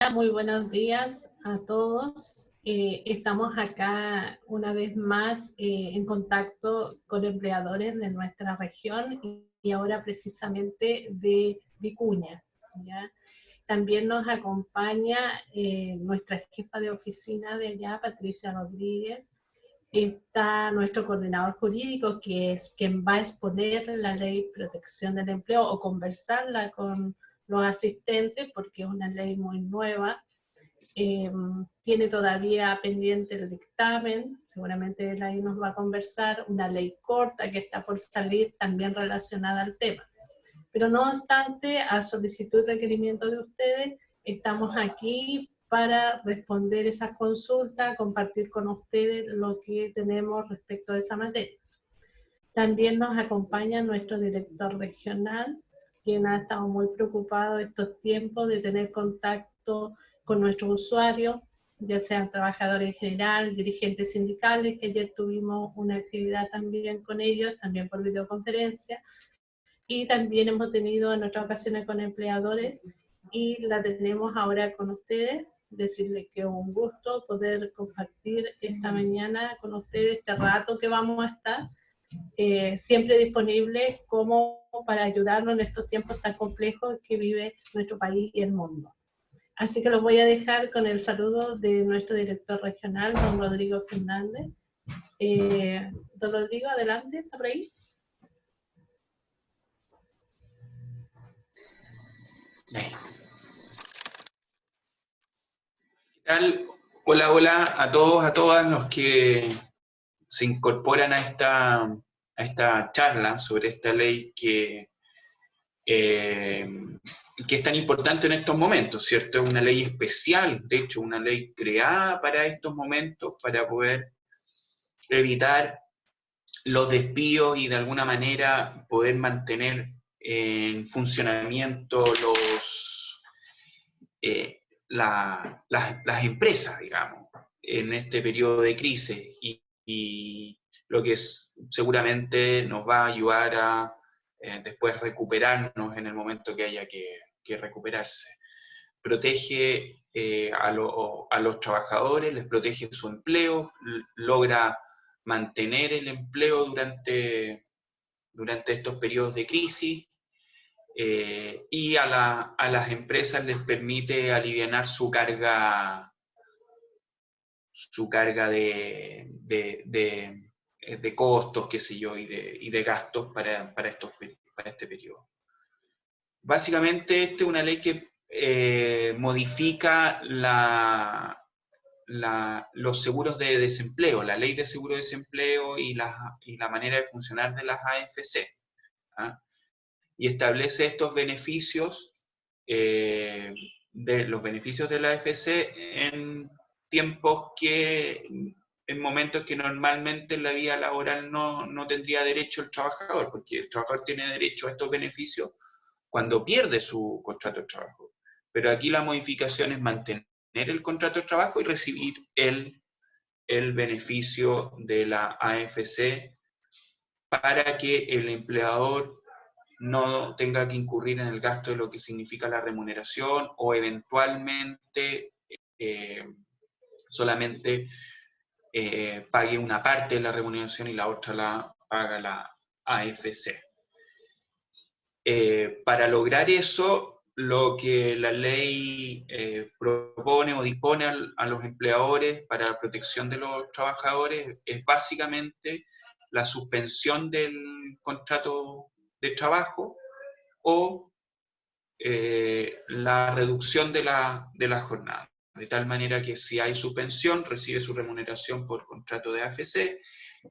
Muy buenos días a todos. Estamos acá una vez más en contacto con empleadores de nuestra región y ahora precisamente de Vicuña, ¿ya? También nos acompaña nuestra jefa de oficina de allá, Patricia Rodríguez. Está nuestro coordinador jurídico, que es quien va a exponer la ley de protección del empleo o conversarla con los asistentes, porque es una ley muy nueva. Tiene todavía pendiente el dictamen, seguramente él ahí nos va a conversar, una ley corta que está por salir también relacionada al tema. Pero no obstante, a solicitud y requerimiento de ustedes, estamos aquí para responder esas consultas, compartir con ustedes lo que tenemos respecto a esa materia. También nos acompaña nuestro director regional, quien ha estado muy preocupado estos tiempos de tener contacto con nuestros usuarios, ya sean trabajadores en general, dirigentes sindicales, que ayer tuvimos una actividad también con ellos, también por videoconferencia, y también hemos tenido en otras ocasiones con empleadores, y la tenemos ahora con ustedes. Decirles que es un gusto poder compartir esta mañana con ustedes este rato que vamos a estar, siempre disponibles como para ayudarnos en estos tiempos tan complejos que vive nuestro país y el mundo. Así que los voy a dejar con el saludo de nuestro director regional, don Rodrigo Fernández. Don Rodrigo, adelante, ¿está por ahí? ¿Qué tal? Hola, hola a todos, a todas los que se incorporan a esta charla sobre esta ley que es tan importante en estos momentos, ¿cierto? Es una ley especial, de hecho, una ley creada para estos momentos, para poder evitar los despidos y de alguna manera poder mantener en funcionamiento las empresas, digamos, en este periodo de crisis y lo que seguramente nos va a ayudar a después recuperarnos en el momento que haya que recuperarse. Protege a los trabajadores, les protege su empleo, logra mantener el empleo durante estos periodos de crisis, y a las empresas les permite alivianar su carga de costos, qué sé yo, y de gastos para este periodo. Básicamente, esta es una ley que modifica los seguros de desempleo, la ley de seguro de desempleo y la manera de funcionar de las AFC, ¿ah? Y establece estos beneficios, los beneficios de la AFC en tiempos en momentos que normalmente en la vida laboral no tendría derecho el trabajador, porque el trabajador tiene derecho a estos beneficios cuando pierde su contrato de trabajo. Pero aquí la modificación es mantener el contrato de trabajo y recibir el beneficio de la AFC para que el empleador no tenga que incurrir en el gasto de lo que significa la remuneración o eventualmente solamente pague una parte de la remuneración y la otra la paga la AFC. Para lograr eso, lo que la ley propone o dispone a los empleadores para la protección de los trabajadores es básicamente la suspensión del contrato de trabajo o la reducción de la jornada. De tal manera que si hay suspensión, recibe su remuneración por contrato de AFC.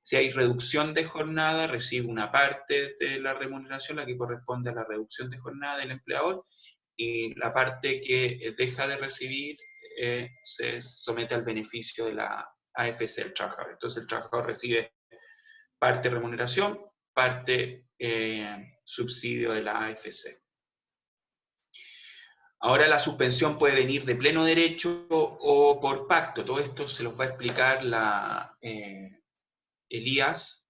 Si hay reducción de jornada, recibe una parte de la remuneración, la que corresponde a la reducción de jornada del empleador, y la parte que deja de recibir se somete al beneficio de la AFC del trabajador. Entonces el trabajador recibe parte remuneración, parte subsidio de la AFC. Ahora la suspensión puede venir de pleno derecho o por pacto. Todo esto se los va a explicar Elías,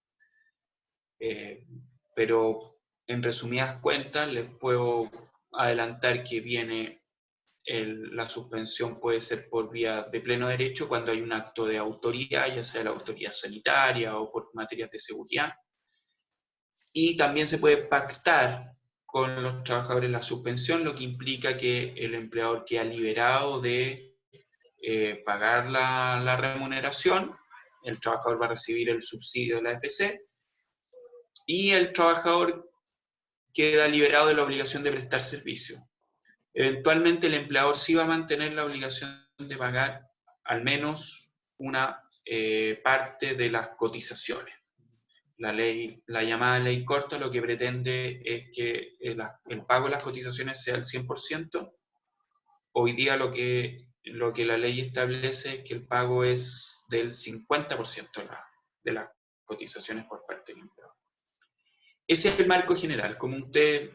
pero en resumidas cuentas les puedo adelantar que viene la suspensión puede ser por vía de pleno derecho cuando hay un acto de autoridad, ya sea la autoridad sanitaria o por materias de seguridad. Y también se puede pactar con los trabajadores la suspensión, lo que implica que el empleador queda liberado de pagar la remuneración, el trabajador va a recibir el subsidio de la AFC, y el trabajador queda liberado de la obligación de prestar servicio. Eventualmente el empleador sí va a mantener la obligación de pagar al menos una parte de las cotizaciones. La llamada ley corta lo que pretende es que el pago de las cotizaciones sea el 100%. Hoy día lo que la ley establece es que el pago es del 50% de las cotizaciones por parte del empleador. Ese es el marco general. Como ustedes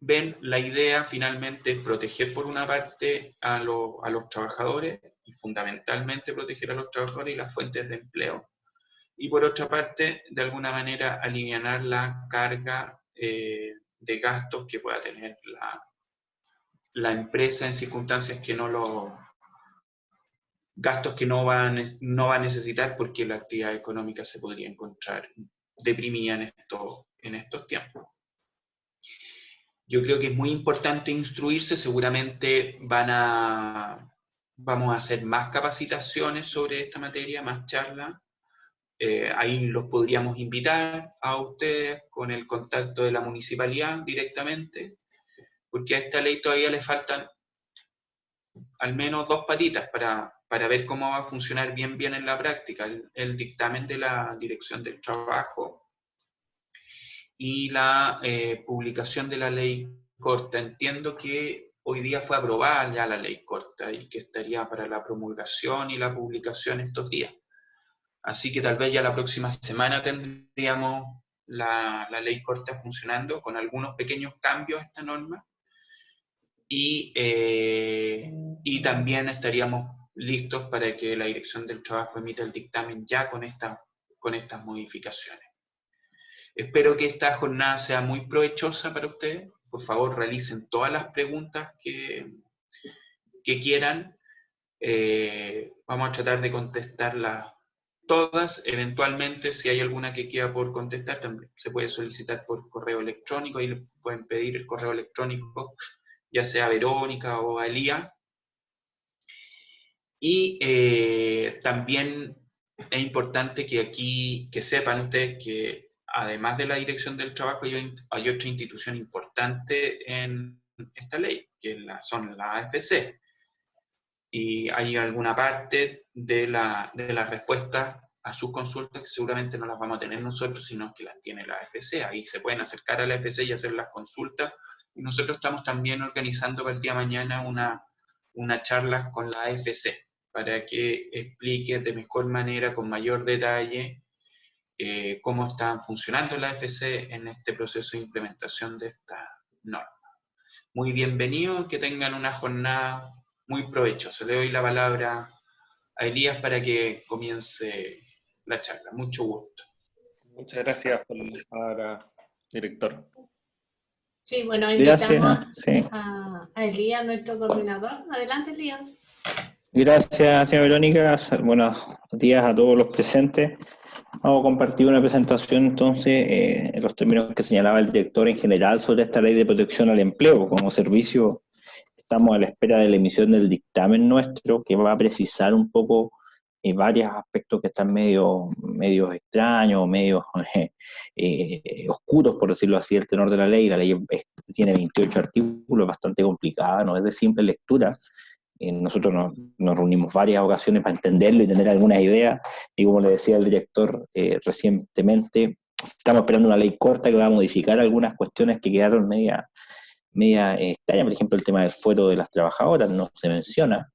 ven, la idea finalmente es proteger por una parte a los trabajadores, y fundamentalmente proteger a los trabajadores y las fuentes de empleo, y por otra parte, de alguna manera, alivianar la carga de gastos que pueda tener la empresa en circunstancias que gastos que no va a necesitar porque la actividad económica se podría encontrar deprimida en estos tiempos. Yo creo que es muy importante instruirse, seguramente vamos a hacer más capacitaciones sobre esta materia, más charlas. Ahí los podríamos invitar a ustedes con el contacto de la municipalidad directamente, porque a esta ley todavía le faltan al menos 2 patitas para ver cómo va a funcionar bien en la práctica, el dictamen de la Dirección del Trabajo y la publicación de la ley corta. Entiendo que hoy día fue aprobada ya la ley corta y que estaría para la promulgación y la publicación estos días. Así que tal vez ya la próxima semana tendríamos la ley corta funcionando con algunos pequeños cambios a esta norma y también estaríamos listos para que la Dirección del Trabajo emita el dictamen ya con estas modificaciones. Espero que esta jornada sea muy provechosa para ustedes. Por favor, realicen todas las preguntas que quieran. Vamos a tratar de contestarlas todas. Eventualmente, si hay alguna que queda por contestar, también se puede solicitar por correo electrónico. Ahí le pueden pedir el correo electrónico, ya sea a Verónica o a Elías. Y también es importante que sepan ustedes que además de la Dirección del Trabajo hay otra institución importante en esta ley, que son las AFC. Y hay alguna parte de la respuesta a sus consultas que seguramente no las vamos a tener nosotros, sino que las tiene la AFC. Ahí se pueden acercar a la AFC y hacer las consultas. Y nosotros estamos también organizando para el día de mañana una charla con la AFC para que explique de mejor manera, con mayor detalle, cómo están funcionando la AFC en este proceso de implementación de esta norma. Muy bienvenidos, que tengan una jornada muy provechosa. Le doy la palabra a Elías para que comience la charla. Mucho gusto. Muchas gracias por la palabra, director. Sí, bueno, invitamos sí. a Elías, nuestro coordinador. Adelante, Elías. Gracias, señora Verónica. Buenos días a todos los presentes. Vamos a compartir una presentación entonces en los términos que señalaba el director en general sobre esta ley de protección al empleo. Como servicio estamos a la espera de la emisión del dictamen nuestro, que va a precisar un poco varios aspectos que están medio extraños, medio oscuros, por decirlo así, el tenor de la ley. La ley tiene 28 artículos, bastante complicada, no es de simple lectura. Nosotros nos reunimos varias ocasiones para entenderlo y tener algunas ideas, y como le decía el director recientemente, estamos esperando una ley corta que va a modificar algunas cuestiones que quedaron media extrañas. Por ejemplo, el tema del fuero de las trabajadoras no se menciona,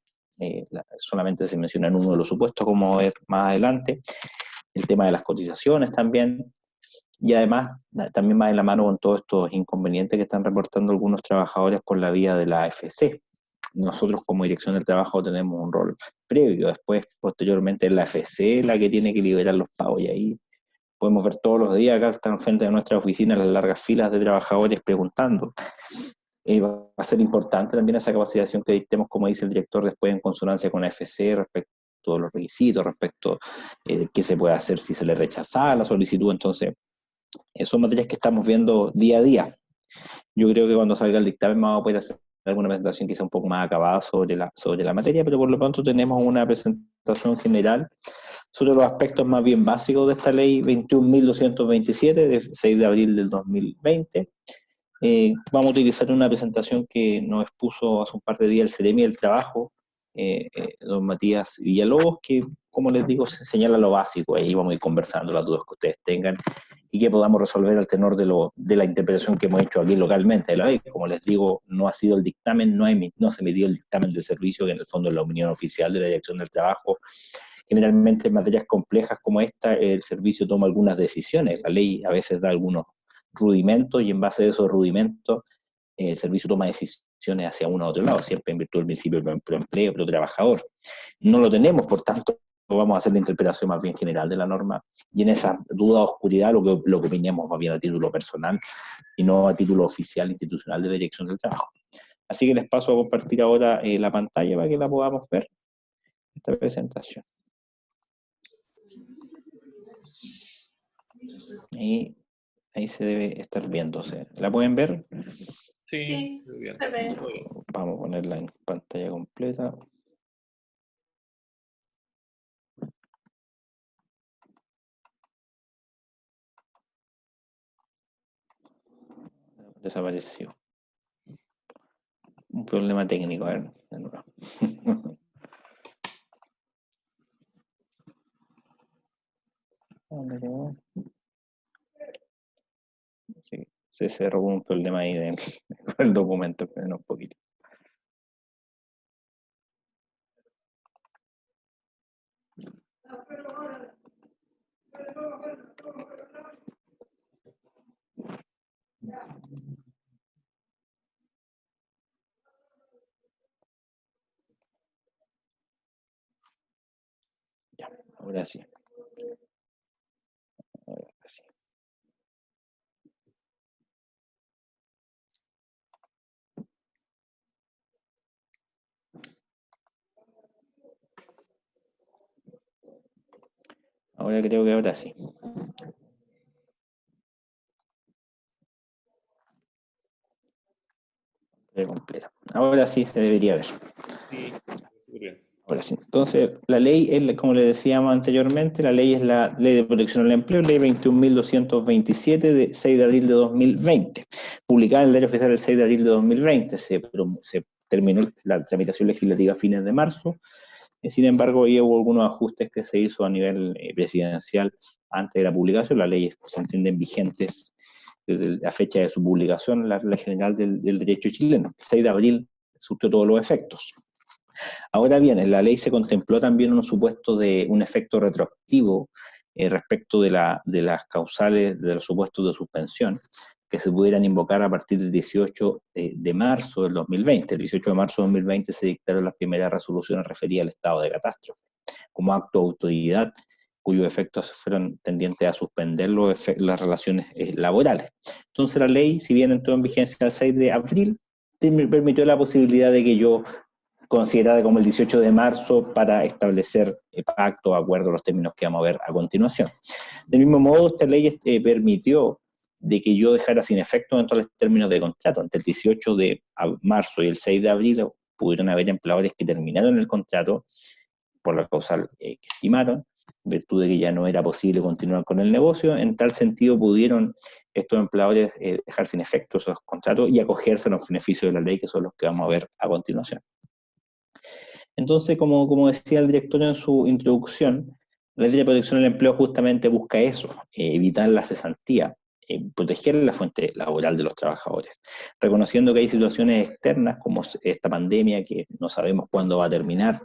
solamente se menciona en uno de los supuestos, como ver más adelante. El tema de las cotizaciones también, y además también va de la mano con todos estos inconvenientes que están reportando algunos trabajadores por la vía de la AFC. Nosotros como Dirección del Trabajo tenemos un rol previo, después posteriormente es la AFC la que tiene que liberar los pagos, y ahí podemos ver todos los días acá están frente de nuestra oficina las largas filas de trabajadores preguntando. va a ser importante también esa capacitación que dictemos, como dice el director, después en consonancia con AFC respecto a los requisitos, respecto qué se puede hacer si se le rechaza la solicitud. Entonces, son materias que estamos viendo día a día. Yo creo que cuando salga el dictamen vamos a poder hacer alguna presentación quizá un poco más acabada sobre la materia, pero por lo pronto tenemos una presentación general sobre los aspectos más bien básicos de esta ley 21.227 de 6 de abril del 2020. Vamos a utilizar una presentación que nos expuso hace un par de días el Ceremi del Trabajo, don Matías Villalobos, que, como les digo, se señala lo básico. Ahí vamos a ir conversando las dudas que ustedes tengan y que podamos resolver al tenor de la interpretación que hemos hecho aquí localmente de la ley. Como les digo, no ha sido el dictamen, no se emitió el dictamen del servicio, que en el fondo es la opinión oficial de la Dirección del Trabajo. Generalmente en materias complejas como esta, el servicio toma algunas decisiones. La ley a veces da algunos rudimentos y en base a esos rudimentos el servicio toma decisiones hacia uno u otro lado, siempre en virtud del principio pro empleo, pro trabajador. No lo tenemos, por tanto, vamos a hacer la interpretación más bien general de la norma, y en esa duda o oscuridad lo que opinemos más bien a título personal y no a título oficial institucional de la Dirección del Trabajo. Así que les paso a compartir ahora la pantalla para que la podamos ver, esta presentación. Y ahí se debe estar viéndose. ¿La pueden ver? Sí, muy bien. Vamos a ponerla en pantalla completa. Desapareció. Un problema técnico, a ver, de nuevo. ¿Dónde quedó? Sí, se cerró un problema ahí con el documento, pero un poquito. Ya, ahora sí. Ahora sí. Ahora creo que ahora sí. Completa. Ahora sí se debería ver. Sí, muy bien. Ahora sí. Entonces, la ley, como le decíamos anteriormente, la ley es la Ley de Protección al Empleo, ley 21.227 de 6 de abril de 2020, publicada en el Diario Oficial el 6 de abril de 2020. Se terminó la tramitación legislativa a fines de marzo. Sin embargo, ahí hubo algunos ajustes que se hizo a nivel presidencial antes de la publicación. Las leyes se entienden vigentes desde la fecha de su publicación, la Ley General del Derecho Chileno. El 6 de abril surtió todos los efectos. Ahora bien, en la ley se contempló también un supuesto de un efecto retroactivo respecto de las causales, de los supuestos de suspensión, que se pudieran invocar a partir del 18 de marzo del 2020. El 18 de marzo del 2020 se dictaron las primeras resoluciones referidas al estado de catástrofe, como acto de autoridad, cuyos efectos fueron tendientes a suspender las relaciones laborales. Entonces la ley, si bien entró en vigencia el 6 de abril, permitió la posibilidad de que yo considerada como el 18 de marzo para establecer pacto, acuerdo, los términos que vamos a ver a continuación. Del mismo modo, esta ley permitió de que yo dejara sin efecto dentro de los términos de contrato. Entre el 18 de marzo y el 6 de abril pudieron haber empleadores que terminaron el contrato por la causal que estimaron, en virtud de que ya no era posible continuar con el negocio. En tal sentido pudieron estos empleadores dejar sin efecto esos contratos y acogerse a los beneficios de la ley, que son los que vamos a ver a continuación. Entonces, como decía el director en su introducción, la Ley de Protección del Empleo justamente busca eso, evitar la cesantía, proteger la fuente laboral de los trabajadores, reconociendo que hay situaciones externas como esta pandemia que no sabemos cuándo va a terminar,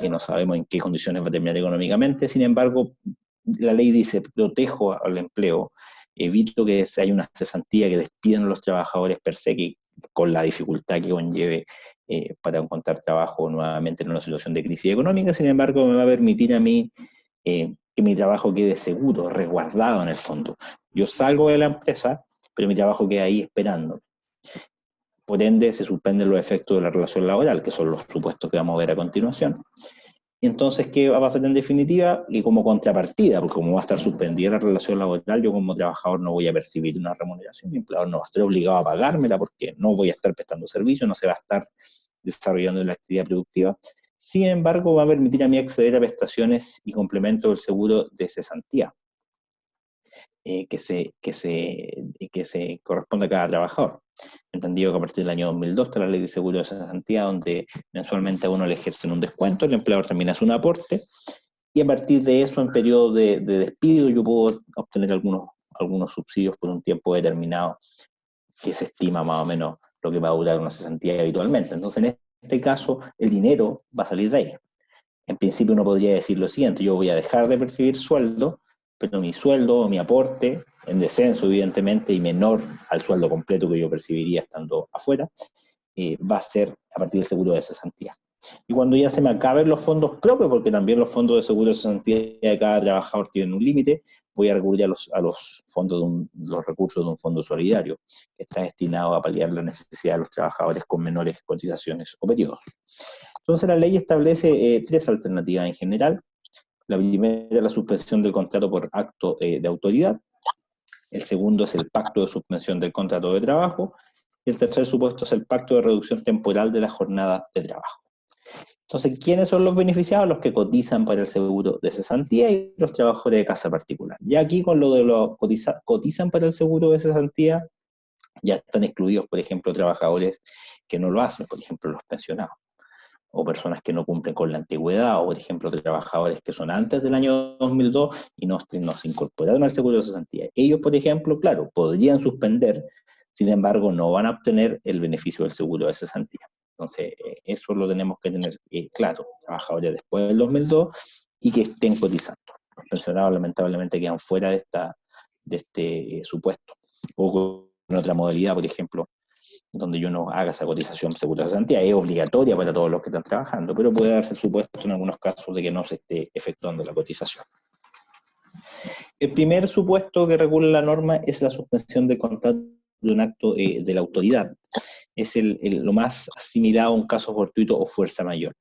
no sabemos en qué condiciones va a terminar económicamente. Sin embargo, la ley dice, protejo al empleo, evito que haya una cesantía, que despidan a los trabajadores per se, que con la dificultad que conlleve para encontrar trabajo nuevamente en una situación de crisis económica. Sin embargo, me va a permitir a mí que mi trabajo quede seguro, resguardado en el fondo. Yo salgo de la empresa, pero mi trabajo queda ahí esperando. por ende se suspenden los efectos de la relación laboral, que son los supuestos que vamos a ver a continuación. Entonces, ¿qué va a pasar en definitiva? Y como contrapartida, porque como va a estar suspendida la relación laboral, yo como trabajador no voy a percibir una remuneración, mi empleador no va a estar obligado a pagármela porque no voy a estar prestando servicio, no se va a estar desarrollando la actividad productiva. Sin embargo, va a permitir a mí acceder a prestaciones y complementos del seguro de cesantía, que se corresponde a cada trabajador. Entendido que a partir del año 2002 está la ley de seguro de cesantía, donde mensualmente a uno le ejercen un descuento, el empleador termina hace un aporte, y a partir de eso, en periodo de despido, yo puedo obtener algunos subsidios por un tiempo determinado, que se estima más o menos lo que va a durar una cesantía habitualmente. Entonces, en este caso, el dinero va a salir de ahí. En principio uno podría decir lo siguiente: yo voy a dejar de percibir sueldo, pero mi sueldo o mi aporte, en descenso evidentemente y menor al sueldo completo que yo percibiría estando afuera, va a ser a partir del seguro de cesantía. Y cuando ya se me acaben los fondos propios, porque también los fondos de seguro de cesantía de cada trabajador tienen un límite, voy a recurrir a los fondos los recursos de un fondo solidario, que está destinado a paliar la necesidad de los trabajadores con menores cotizaciones o periodos. Entonces la ley establece 3 alternativas en general. La primera es la suspensión del contrato por acto de autoridad. El segundo es el pacto de suspensión del contrato de trabajo. Y el tercer supuesto es el pacto de reducción temporal de la jornada de trabajo. Entonces, ¿quiénes son los beneficiados? Los que cotizan para el seguro de cesantía y los trabajadores de casa particular. Ya aquí con lo de los cotizan para el seguro de cesantía, ya están excluidos, por ejemplo, trabajadores que no lo hacen, por ejemplo, los pensionados, o personas que no cumplen con la antigüedad, o por ejemplo trabajadores que son antes del año 2002 y no se incorporaron al seguro de cesantía. Ellos, por ejemplo, claro, podrían suspender, sin embargo no van a obtener el beneficio del seguro de cesantía. Entonces, eso lo tenemos que tener claro: trabajadores después del 2002 y que estén cotizando. Los pensionados lamentablemente quedan fuera de este supuesto, o con otra modalidad, por ejemplo, donde yo no haga esa cotización seguro de cesantía. Es obligatoria para todos los que están trabajando, pero puede darse el supuesto en algunos casos de que no se esté efectuando la cotización. El primer supuesto que regula la norma es la suspensión del contrato de un acto de la autoridad. Es lo más asimilado a un caso fortuito o fuerza mayor.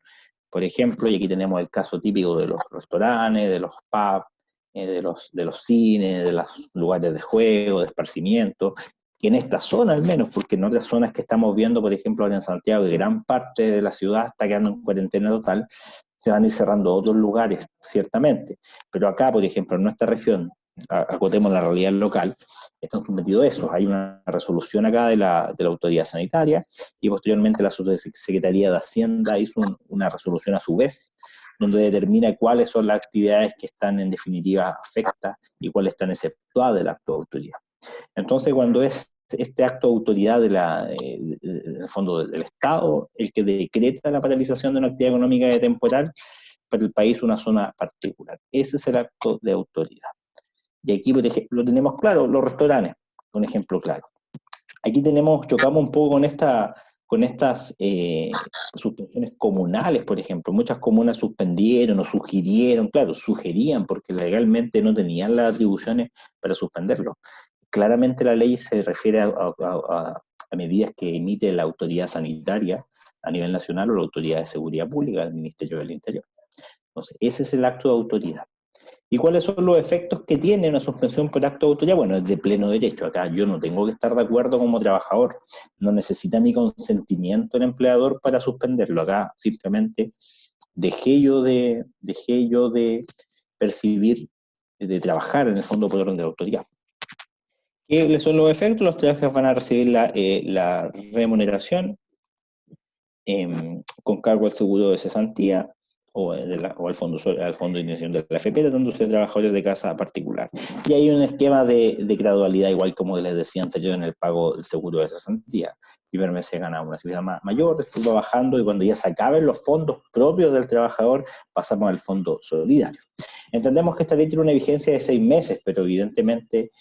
Por ejemplo, y aquí tenemos el caso típico de los restaurantes, de los pubs, de los cines, de los lugares de juego, de esparcimiento, que en esta zona al menos, porque en otras zonas que estamos viendo, por ejemplo, ahora en Santiago, que gran parte de la ciudad está quedando en cuarentena total, se van a ir cerrando otros lugares, ciertamente. Pero acá, por ejemplo, en nuestra región, acotemos la realidad local, están sometidos a eso. Hay una resolución acá de la autoridad sanitaria, y posteriormente la Subsecretaría de Hacienda hizo una resolución a su vez, donde determina cuáles son las actividades que están en definitiva afectadas y cuáles están exceptuadas del acto de autoridad. Entonces, cuando es este acto de autoridad del fondo del Estado el que decreta la paralización de una actividad económica temporal para el país, una zona particular, ese es el acto de autoridad. Y aquí, por ejemplo, tenemos claro los restaurantes, un ejemplo claro. Aquí chocamos un poco con estas suspensiones comunales, por ejemplo. Muchas comunas suspendieron o sugirieron, claro, sugerían porque legalmente no tenían las atribuciones para suspenderlo. Claramente la ley se refiere a medidas que emite la autoridad sanitaria a nivel nacional o la autoridad de seguridad pública, el Ministerio del Interior. Entonces, ese es el acto de autoridad. ¿Y cuáles son los efectos que tiene una suspensión por acto de autoridad? Bueno, es de pleno derecho. Acá yo no tengo que estar de acuerdo como trabajador. No necesita mi consentimiento el empleador para suspenderlo. Acá simplemente dejé yo de percibir, de trabajar en el fondo por orden de autoridad. ¿Qué son los efectos? Los trabajadores van a recibir la remuneración con cargo al seguro de cesantía o al fondo de iniciación de la AFP, tratándose de trabajadores de casa particular. Y hay un esquema de gradualidad, igual como les decía anterior, en el pago del seguro de cesantía. Primer mes se gana una cifra mayor, después va bajando, y cuando ya se acaben los fondos propios del trabajador, pasamos al fondo solidario. Entendemos que esta ley tiene una vigencia de 6 meses, pero evidentemente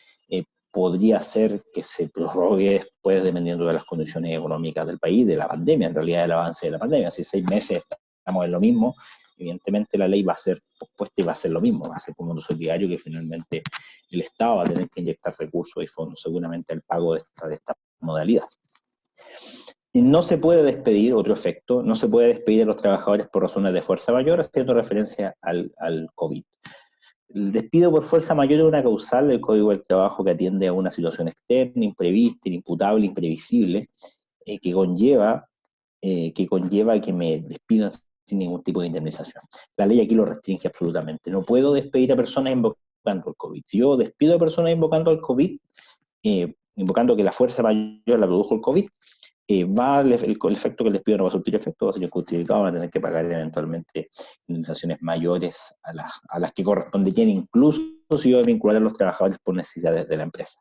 podría ser que se prorrogue después, dependiendo de las condiciones económicas del país, de la pandemia, en realidad del avance de la pandemia. Si 6 meses estamos en lo mismo, evidentemente la ley va a ser pospuesta y va a ser lo mismo, va a ser como un solidario, que finalmente el Estado va a tener que inyectar recursos y fondos seguramente al pago de esta modalidad. Y no se puede despedir, otro efecto, no se puede despedir a los trabajadores por razones de fuerza mayor, haciendo referencia al COVID. El despido por fuerza mayor es una causal del Código del Trabajo que atiende a una situación externa, imprevista, inimputable, imprevisible, que conlleva que me despidan sin ningún tipo de indemnización. La ley aquí lo restringe absolutamente. No puedo despedir a personas invocando el COVID. Si yo despido a personas invocando el COVID, invocando que la fuerza mayor la produjo el COVID, el efecto que el despido no va a surtir efecto, va a ser injustificado, van a tener que pagar eventualmente indemnizaciones mayores a las que corresponderían, incluso si yo vincular a los trabajadores por necesidades de la empresa.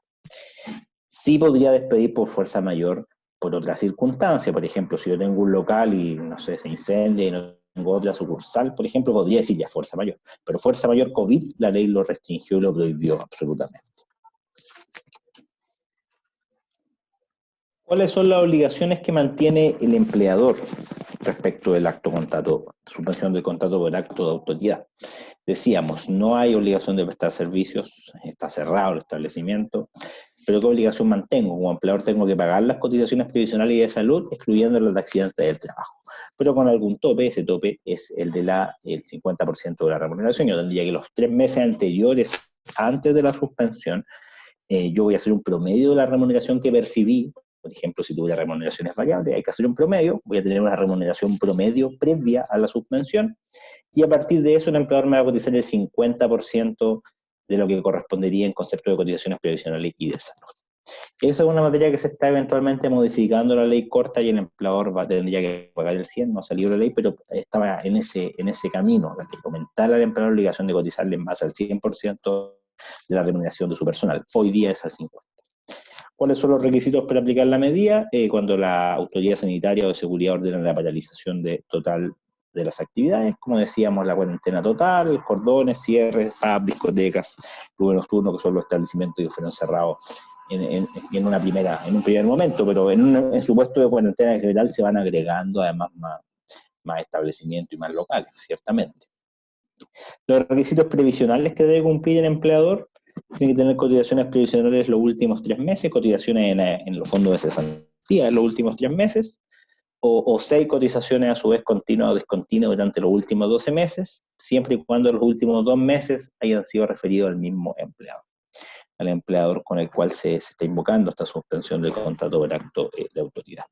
Sí podría despedir por fuerza mayor por otra circunstancia. Por ejemplo, si yo tengo un local y, no sé, se incendia y no tengo otra sucursal, por ejemplo, podría decir ya fuerza mayor. Pero fuerza mayor COVID, la ley lo restringió y lo prohibió absolutamente. ¿Cuáles son las obligaciones que mantiene el empleador respecto del acto contrato, suspensión del contrato por acto de autoridad? Decíamos, no hay obligación de prestar servicios, está cerrado el establecimiento, pero ¿qué obligación mantengo? Como empleador tengo que pagar las cotizaciones previsionales y de salud, excluyendo los de accidentes del trabajo, pero con algún tope. Ese tope es el 50% de la remuneración. Yo tendría que los 3 meses anteriores, antes de la suspensión, yo voy a hacer un promedio de la remuneración que percibí. Por ejemplo, si tuve remuneraciones variables, hay que hacer un promedio, voy a tener una remuneración promedio previa a la suspensión, y a partir de eso el empleador me va a cotizar el 50% de lo que correspondería en concepto de cotizaciones previsionales y de salud. Esa es una materia que se está eventualmente modificando la ley corta y el empleador tendría que pagar el 100%, no ha salido la ley, pero estaba en ese camino, de aumentar al empleador la obligación de cotizarle más al 100% de la remuneración de su personal. Hoy día es al 50%. ¿Cuáles son los requisitos para aplicar la medida? Cuando la autoridad sanitaria o de seguridad ordena la paralización total de las actividades, como decíamos, la cuarentena total, cordones, cierres, pubs, discotecas, clubes nocturnos, que son los establecimientos que fueron cerrados en un primer momento, pero en su puesto de cuarentena en general se van agregando además más establecimientos y más locales, ciertamente. Los requisitos previsionales que debe cumplir el empleador: tiene que tener cotizaciones previsionales los últimos 3 meses, cotizaciones en los fondos de cesantía en los últimos 3 meses, o 6 cotizaciones a su vez continuas o discontinuas durante los últimos 12 meses, siempre y cuando los últimos 2 meses hayan sido referidos al mismo empleado, al empleador con el cual se está invocando esta suspensión del contrato por acto de autoridad.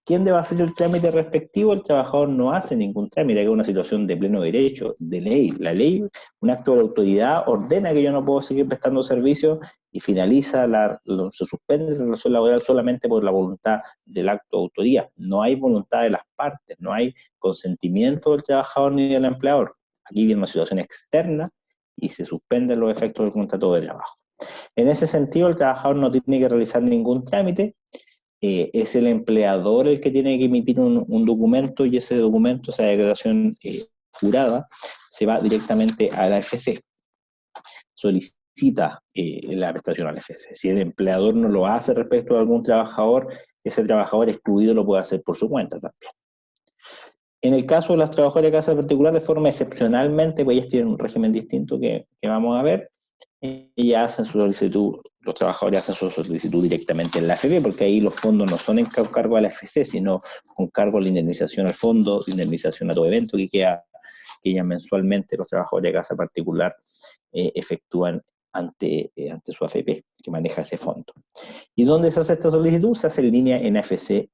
¿Quién debe hacer el trámite respectivo? El trabajador no hace ningún trámite, hay una situación de pleno derecho, de ley. La ley, un acto de autoridad, ordena que yo no puedo seguir prestando servicios y finaliza, se suspende la relación laboral solamente por la voluntad del acto de autoría. No hay voluntad de las partes, no hay consentimiento del trabajador ni del empleador. Aquí viene una situación externa y se suspenden los efectos del contrato de trabajo. En ese sentido, el trabajador no tiene que realizar ningún trámite. Es el empleador el que tiene que emitir un documento, y ese documento, esa declaración jurada, se va directamente a la AFC. Solicita la prestación a la AFC. Si el empleador no lo hace respecto a algún trabajador, ese trabajador excluido lo puede hacer por su cuenta también. En el caso de las trabajadoras de casa particular, de forma excepcionalmente, pues ellas tienen un régimen distinto que vamos a ver. Ellas hacen su solicitud, los trabajadores hacen su solicitud directamente en la AFP, porque ahí los fondos no son en cargo a la AFC, sino con cargo a la indemnización al fondo, indemnización a todo evento que ellas mensualmente, los trabajadores de casa particular, efectúan ante su AFP, que maneja ese fondo. ¿Y dónde se hace esta solicitud? Se hace en línea en afc.cl.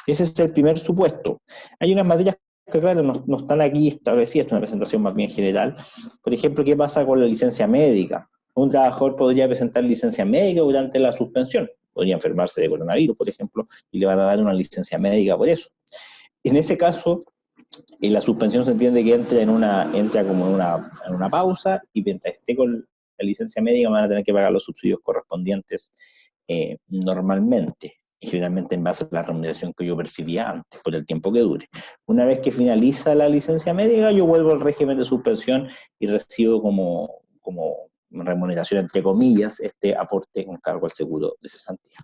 Ese es el primer supuesto. Hay unas materias que, claro, no están aquí establecidas, es una presentación más bien general. Por ejemplo, ¿qué pasa con la licencia médica? Un trabajador podría presentar licencia médica durante la suspensión. Podría enfermarse de coronavirus, por ejemplo, y le van a dar una licencia médica por eso. En ese caso, la suspensión se entiende que entra como en una pausa, y mientras esté con la licencia médica van a tener que pagar los subsidios correspondientes normalmente, y generalmente en base a la remuneración que yo percibía antes, por el tiempo que dure. Una vez que finaliza la licencia médica, yo vuelvo al régimen de suspensión y recibo como remuneración, entre comillas, este aporte con cargo al seguro de cesantía.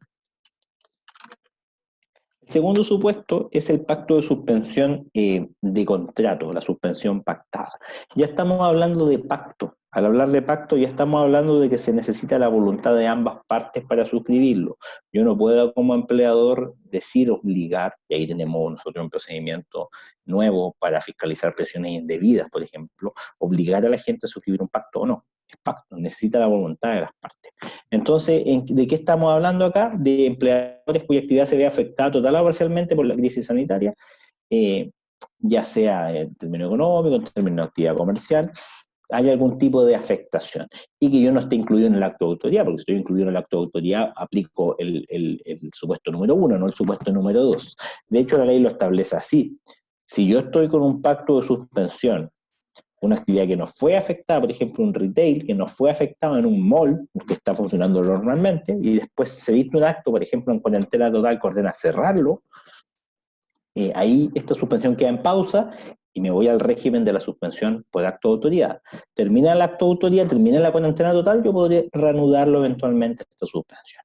El segundo supuesto es el pacto de suspensión de contrato, la suspensión pactada. Ya estamos hablando de pacto. Al hablar de pacto ya estamos hablando de que se necesita la voluntad de ambas partes para suscribirlo. Yo no puedo como empleador decir obligar, y ahí tenemos nosotros un procedimiento nuevo para fiscalizar presiones indebidas, por ejemplo, obligar a la gente a suscribir un pacto o no. Es pacto, necesita la voluntad de las partes. Entonces, ¿de qué estamos hablando acá? De empleadores cuya actividad se ve afectada total o parcialmente por la crisis sanitaria, ya sea en términos económicos, en términos de actividad comercial, hay algún tipo de afectación, y que yo no esté incluido en el acto de autoría, porque si estoy incluido en el acto de autoría, aplico el supuesto número 1, no el supuesto número 2. De hecho, la ley lo establece así. Si yo estoy con un pacto de suspensión, una actividad que no fue afectada, por ejemplo, un retail, que no fue afectado en un mall, que está funcionando normalmente, y después se dicta un acto, por ejemplo, en cuarentena total, que ordena cerrarlo, ahí esta suspensión queda en pausa, y me voy al régimen de la suspensión por acto de autoridad. Termina el acto de autoridad, termina la cuarentena total, yo podré reanudarlo eventualmente esta suspensión.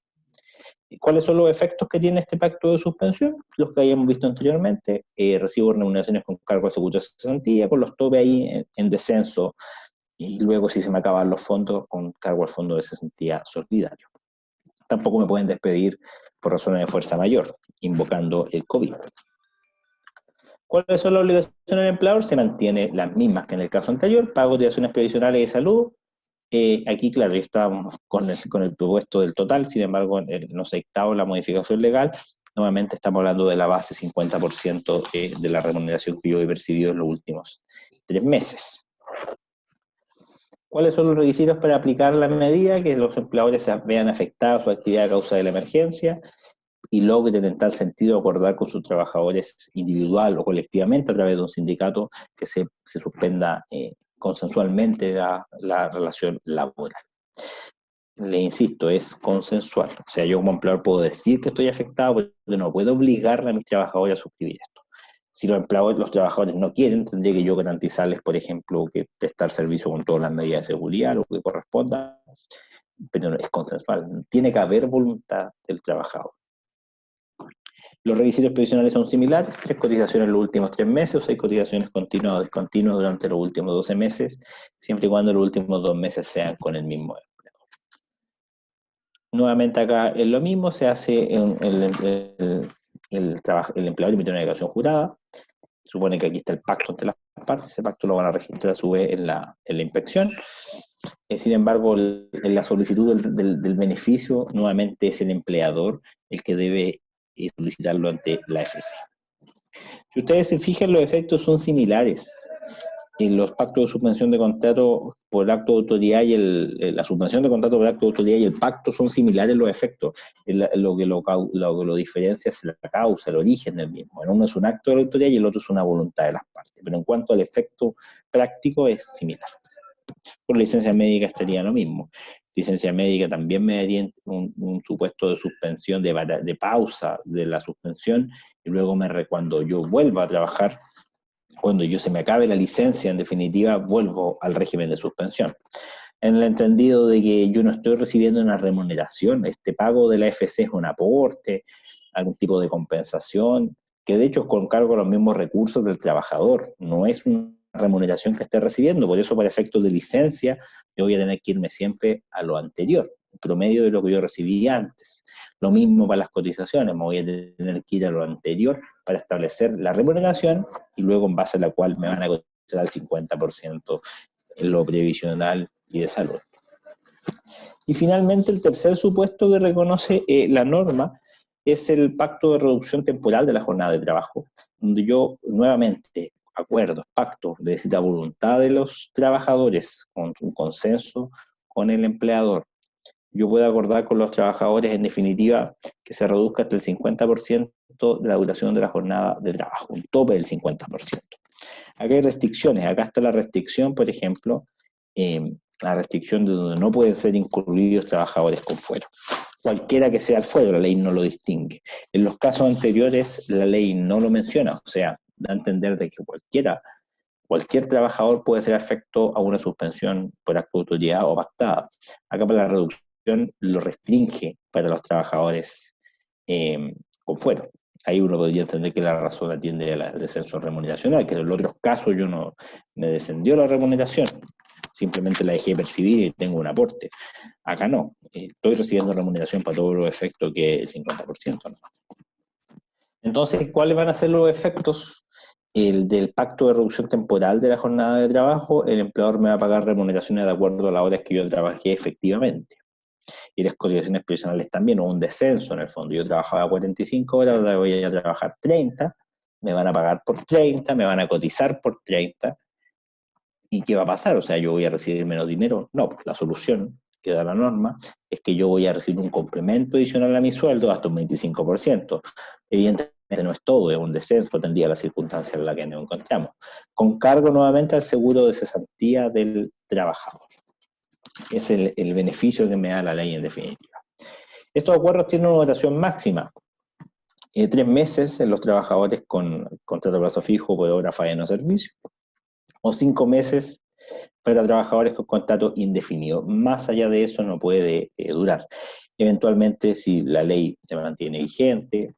¿Cuáles son los efectos que tiene este pacto de suspensión? Los que habíamos visto anteriormente, recibo remuneraciones con cargo al seguro de cesantía, con los topes ahí en descenso, y luego si se me acaban los fondos, con cargo al fondo de cesantía solidario. Tampoco me pueden despedir por razones de fuerza mayor, invocando el COVID. ¿Cuáles son las obligaciones del empleador? Se mantienen las mismas que en el caso anterior, pago de acciones previsionales de salud. Aquí, claro, ya estábamos con el propuesto del total, sin embargo, no se ha dictado la modificación legal. Nuevamente estamos hablando de la base 50% de la remuneración que yo he percibido en los últimos 3 meses. ¿Cuáles son los requisitos para aplicar la medida? Que los empleadores se vean afectados su actividad a causa de la emergencia y logren en tal sentido acordar con sus trabajadores individual o colectivamente a través de un sindicato que se suspenda consensualmente la relación laboral. Le insisto, es consensual. O sea, yo como empleador puedo decir que estoy afectado, pero no puedo obligar a mis trabajadores a suscribir esto. Si los trabajadores no quieren, tendría que yo garantizarles, por ejemplo, que prestar servicio con todas las medidas de seguridad, lo que corresponda, pero es consensual. Tiene que haber voluntad del trabajador. Los requisitos previsionales son similares, 3 cotizaciones en los últimos 3 meses o 6 cotizaciones continuas o discontinuas durante los últimos 12 meses, siempre y cuando los últimos 2 meses sean con el mismo empleador. Nuevamente acá es lo mismo, se hace el empleador emite una declaración jurada, supone que aquí está el pacto entre las partes, ese pacto lo van a registrar a su vez en la inspección. Sin embargo, en la solicitud del beneficio, nuevamente es el empleador el que debe solicitarlo ante la FC. Si ustedes se fijan, los efectos son similares. En los pactos de suspensión de contrato por acto de autoridad y la suspensión de contrato por acto de autoridad y el pacto son similares los efectos. Lo que lo diferencia es la causa, el origen del mismo. Uno es un acto de autoridad y el otro es una voluntad de las partes. Pero en cuanto al efecto práctico es similar. Por licencia médica estaría lo mismo. Licencia médica también me daría un supuesto de suspensión, de pausa de la suspensión, y luego cuando yo vuelva a trabajar, cuando yo se me acabe la licencia, en definitiva, vuelvo al régimen de suspensión. En el entendido de que yo no estoy recibiendo una remuneración, este pago de la FC es un aporte, algún tipo de compensación, que de hecho es con cargo a los mismos recursos del trabajador, no es una remuneración que esté recibiendo, por eso para efectos de licencia yo voy a tener que irme siempre a lo anterior, el promedio de lo que yo recibí antes. Lo mismo para las cotizaciones, me voy a tener que ir a lo anterior para establecer la remuneración y luego en base a la cual me van a cotizar al 50% en lo previsional y de salud. Y finalmente el tercer supuesto que reconoce la norma es el pacto de reducción temporal de la jornada de trabajo, donde yo nuevamente acuerdos, pactos, necesita voluntad de los trabajadores con un consenso con el empleador. Yo puedo acordar con los trabajadores, en definitiva, que se reduzca hasta el 50% de la duración de la jornada de trabajo, un tope del 50%. Acá hay restricciones, acá está la restricción, por ejemplo, la restricción de donde no pueden ser incluidos trabajadores con fuero. Cualquiera que sea el fuero, la ley no lo distingue. En los casos anteriores, la ley no lo menciona, o sea, da a entender de que cualquier trabajador puede ser afecto a una suspensión por acto de autoridad o pactada. Acá para la reducción lo restringe para los trabajadores con fuero. Ahí uno podría entender que la razón atiende al descenso remuneracional, que en los otros casos yo no me descendió la remuneración, simplemente la dejé percibir y tengo un aporte. Acá no, estoy recibiendo remuneración para todos los efectos que el 50%, ¿no? Entonces, ¿cuáles van a ser los efectos? El del pacto de reducción temporal de la jornada de trabajo, el empleador me va a pagar remuneraciones de acuerdo a las horas que yo trabajé efectivamente. Y las cotizaciones profesionales también, o un descenso en el fondo. Yo trabajaba 45 horas, ahora voy a trabajar 30, me van a pagar por 30, me van a cotizar por 30. ¿Y qué va a pasar? O sea, ¿yo voy a recibir menos dinero? No, pues la solución que da la norma es que yo voy a recibir un complemento adicional a mi sueldo hasta un 25%. Evidentemente no es todo, es un descenso, tendría la circunstancia en la que nos encontramos. Con cargo nuevamente al seguro de cesantía del trabajador. Es el beneficio que me da la ley en definitiva. Estos acuerdos tienen una duración máxima. 3 meses en los trabajadores con contrato de plazo fijo por obra, falla no servicio, o 5 meses para trabajadores con contrato indefinido. Más allá de eso no puede durar. Eventualmente, si la ley se mantiene vigente,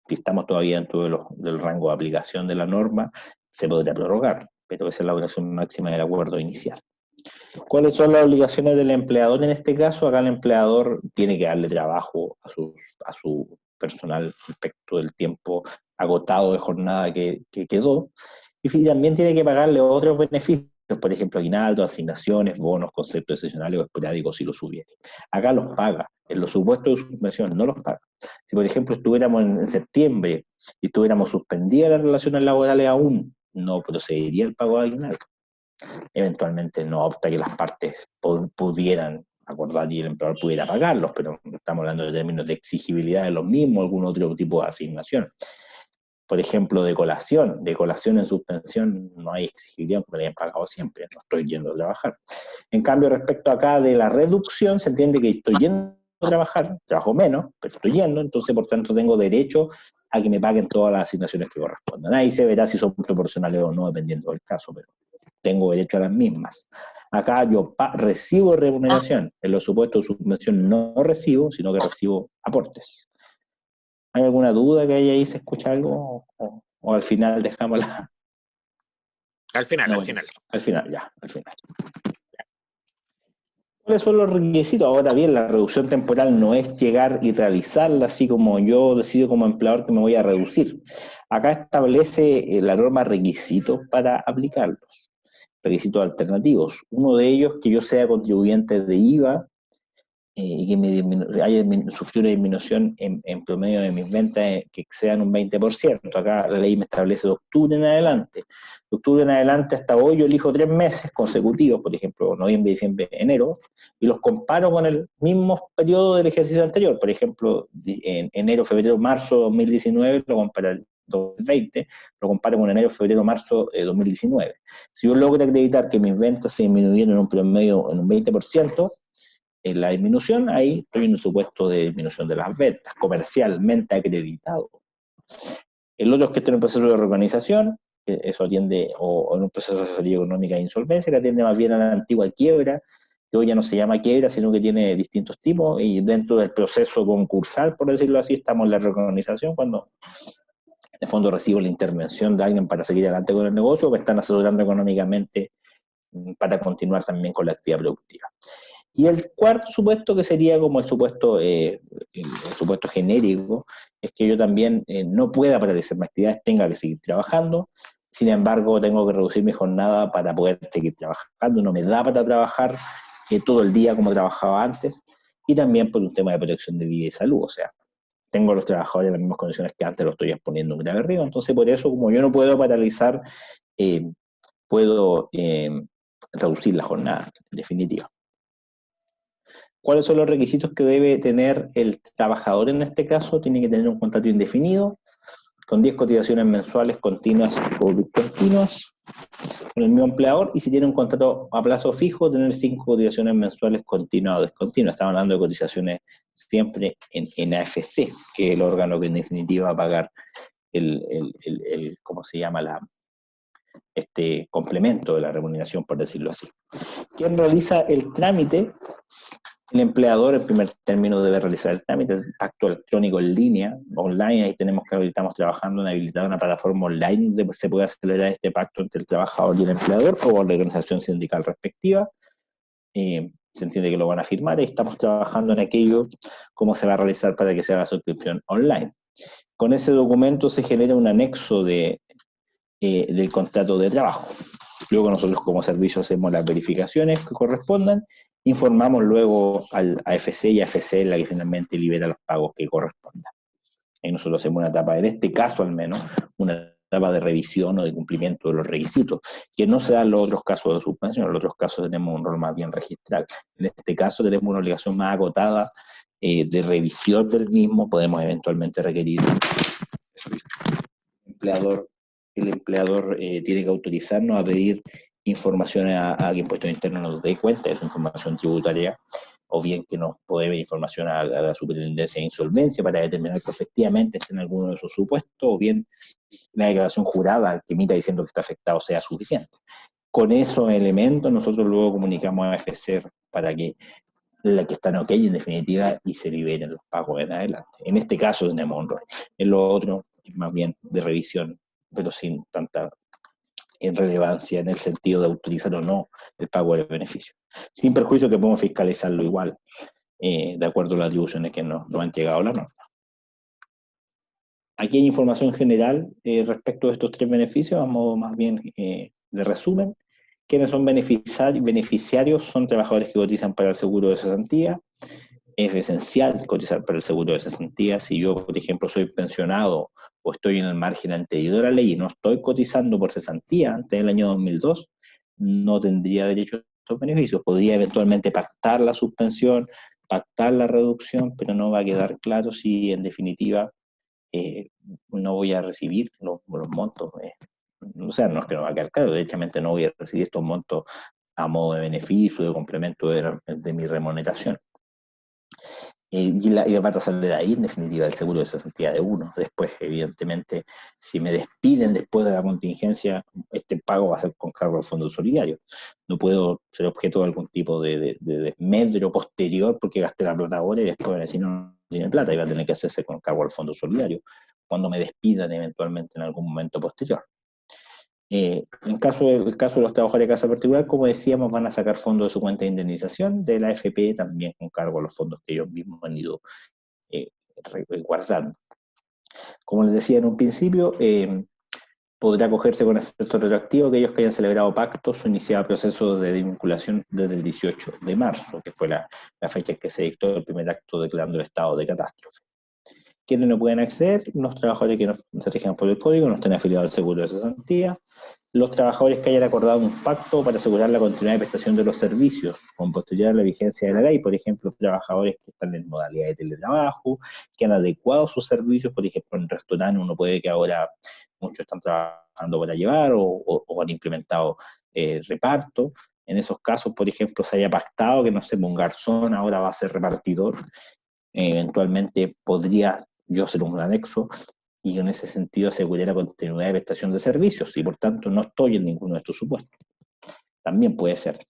si estamos todavía dentro del rango de aplicación de la norma, se podrá prorrogar, pero esa es la duración máxima del acuerdo inicial. ¿Cuáles son las obligaciones del empleador en este caso? Acá el empleador tiene que darle trabajo a su personal respecto del tiempo agotado de jornada que quedó, y también tiene que pagarle otros beneficios, por ejemplo, aguinaldo, asignaciones, bonos, conceptos excepcionales o esporádicos si los hubiera. Acá los paga, en los supuestos de suspensión no los paga. Si, por ejemplo, estuviéramos en septiembre y estuviéramos suspendidas las relaciones laborales aún, no procedería el pago de aguinaldo. Eventualmente no opta que las partes pudieran acordar y el empleador pudiera pagarlos, pero estamos hablando de términos de exigibilidad de los mismos, algún otro tipo de asignación. Por ejemplo, de colación en suspensión no hay exigibilidad porque me hayan pagado siempre, no estoy yendo a trabajar. En cambio, respecto acá de la reducción, se entiende que estoy yendo a trabajar, trabajo menos, pero estoy yendo, entonces por tanto tengo derecho a que me paguen todas las asignaciones que correspondan. Ahí se verá si son proporcionales o no, dependiendo del caso, pero tengo derecho a las mismas. Acá yo recibo remuneración, en los supuestos de suspensión no recibo, sino que recibo aportes. ¿Hay alguna duda que haya ahí, se escucha algo? ¿O al final dejamos la...? Al final, no, al final. Al final, ya, al final. ¿Cuáles son los requisitos? Ahora bien, la reducción temporal no es llegar y realizarla así como yo decido como empleador que me voy a reducir. Acá establece la norma requisitos para aplicarlos. Requisitos alternativos. Uno de ellos, que yo sea contribuyente de IVA y que haya sufrido una disminución en promedio de mis ventas que excedan un 20%. Acá la ley me establece de octubre en adelante. De octubre en adelante hasta hoy yo elijo 3 meses consecutivos, por ejemplo, noviembre, diciembre, enero, y los comparo con el mismo periodo del ejercicio anterior. Por ejemplo, en enero, febrero, marzo 2019 lo comparo 2020, lo comparo con enero, febrero, marzo 2019. Si yo logro acreditar que mis ventas se disminuyeron en un promedio en un 20%, en la disminución, ahí estoy en un supuesto de disminución de las ventas, comercialmente acreditado. El otro es que estoy en un proceso de reorganización, que eso atiende, o en un proceso de asesoría económica e insolvencia, que atiende más bien a la antigua quiebra, que hoy ya no se llama quiebra, sino que tiene distintos tipos, y dentro del proceso concursal, por decirlo así, estamos en la reorganización, cuando en el fondo recibo la intervención de alguien para seguir adelante con el negocio, o me están asesorando económicamente para continuar también con la actividad productiva. Y el cuarto supuesto, que sería como el supuesto genérico, es que yo también no pueda paralizar mis actividades, tenga que seguir trabajando, sin embargo tengo que reducir mi jornada para poder seguir trabajando, no me da para trabajar todo el día como trabajaba antes, y también por un tema de protección de vida y salud, o sea, tengo a los trabajadores en las mismas condiciones que antes, lo estoy exponiendo un grave riesgo, entonces por eso, como yo no puedo paralizar, puedo reducir la jornada, en definitiva. ¿Cuáles son los requisitos que debe tener el trabajador en este caso? Tiene que tener un contrato indefinido, con 10 cotizaciones mensuales continuas o discontinuas, con el mismo empleador, y si tiene un contrato a plazo fijo, tener 5 cotizaciones mensuales continuas o discontinuas. Estamos hablando de cotizaciones siempre en AFC, que es el órgano que en definitiva va a pagar ¿cómo se llama? Este complemento de la remuneración, por decirlo así. ¿Quién realiza el trámite El empleador, en primer término, debe realizar el trámite, el pacto electrónico en línea, online. Ahí tenemos que estamos trabajando en habilitar una plataforma online donde se puede acelerar este pacto entre el trabajador y el empleador o la organización sindical respectiva. Se entiende que lo van a firmar y estamos trabajando en aquello, cómo se va a realizar para que se haga suscripción online. Con ese documento se genera un anexo del contrato de trabajo. Luego nosotros como servicio hacemos las verificaciones que correspondan, informamos luego a AFC y AFC es la que finalmente libera los pagos que correspondan. Y nosotros hacemos una etapa, en este caso al menos, una etapa de revisión o de cumplimiento de los requisitos, que no se da en los otros casos de suspensión. En los otros casos tenemos un rol más bien registral. En este caso tenemos una obligación más acotada de revisión del mismo. Podemos eventualmente requerir el empleador tiene que autorizarnos a pedir información a que Impuestos Internos nos dé cuenta de su información tributaria, o bien que nos puede dar información a la Superintendencia de Insolvencia para determinar que efectivamente está en alguno de sus supuestos, o bien la declaración jurada que emita diciendo que está afectado sea suficiente. Con esos elementos nosotros luego comunicamos a AFC para que la que están ok en definitiva y se liberen los pagos en adelante. En este caso tenemos un rol. En lo otro es más bien de revisión, pero sin tanta relevancia en el sentido de autorizar o no el pago del beneficio. Sin perjuicio que podemos fiscalizarlo igual, de acuerdo a las atribuciones que nos han llegado la norma. Aquí hay información general respecto de estos tres beneficios, a modo más bien de resumen. ¿Quiénes son beneficiarios? Son trabajadores que cotizan para el seguro de cesantía. Es esencial cotizar para el seguro de cesantía. Si yo, por ejemplo, soy pensionado o estoy en el margen anterior de la ley y no estoy cotizando por cesantía antes del año 2002, no tendría derecho a estos beneficios. Podría eventualmente pactar la suspensión, pactar la reducción, pero no va a quedar claro si en definitiva no voy a recibir los montos. O sea, no es que no va a quedar claro, derechamente no voy a recibir estos montos a modo de beneficio, de complemento de mi remuneración. Y va a tasar de ahí, en definitiva, el seguro de cesantía de uno. Después, evidentemente, si me despiden después de la contingencia, este pago va a ser con cargo al fondo solidario. No puedo ser objeto de algún tipo de desmedro posterior porque gasté la plata ahora y después van a decir no tiene plata y va a tener que hacerse con cargo al fondo solidario cuando me despidan eventualmente en algún momento posterior. En el caso de los trabajadores de casa particular, como decíamos, van a sacar fondos de su cuenta de indemnización, de la AFP también con cargo a los fondos que ellos mismos han ido guardando. Como les decía en un principio, podrá acogerse con efecto retroactivo aquellos que hayan celebrado pactos o iniciado procesos de desvinculación desde el 18 de marzo, que fue la fecha en que se dictó el primer acto declarando el estado de catástrofe. ¿Quiénes no pueden acceder? Los trabajadores que no se rigen por el código, no estén afiliados al seguro de cesantía, los trabajadores que hayan acordado un pacto para asegurar la continuidad de prestación de los servicios con posterioridad a la vigencia de la ley, por ejemplo, trabajadores que están en modalidad de teletrabajo, que han adecuado sus servicios, por ejemplo, en restaurantes uno puede que ahora muchos están trabajando para llevar o han implementado reparto. En esos casos, por ejemplo, se haya pactado que, no sé, un garzón ahora va a ser repartidor, eventualmente podría yo ser un anexo y en ese sentido asegurar la continuidad de prestación de servicios y por tanto no estoy en ninguno de estos supuestos. También puede ser.